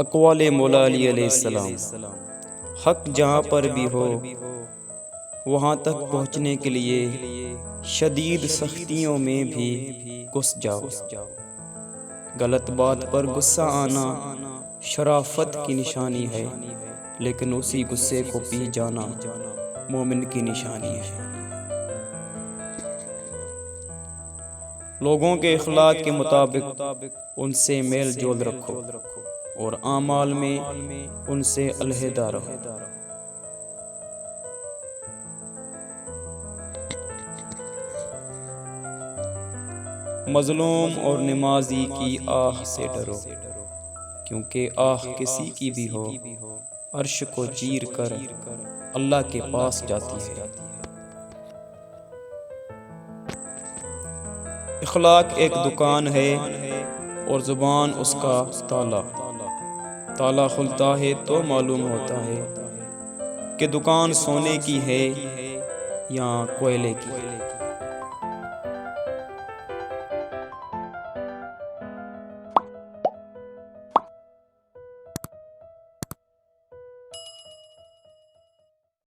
اقوال مولا علی علیہ السلام۔ حق جہاں پر بھی ہو وہاں تک پہنچنے کے لیے شدید سختیوں میں بھی گھس جاؤ۔ غلط بات پر غصہ آنا شرافت کی نشانی ہے، لیکن اسی غصے کو پی جانا مومن کی نشانی ہے۔ لوگوں کے اخلاق کے مطابق ان سے میل جول رکھو اور اعمال میں ان سے علیحدہ رہو۔ مظلوم اور نمازی کی آہ سے ڈرو، کیونکہ آہ کسی کی بھی ہو عرش کو چیر کر اللہ کے پاس جاتی ہے۔ اخلاق ایک دکان ہے اور زبان اس کا تالا۔ تالا کھلتا ہے تو معلوم ہوتا ہے کہ دکان سونے کی ہے یا کوئلے کی۔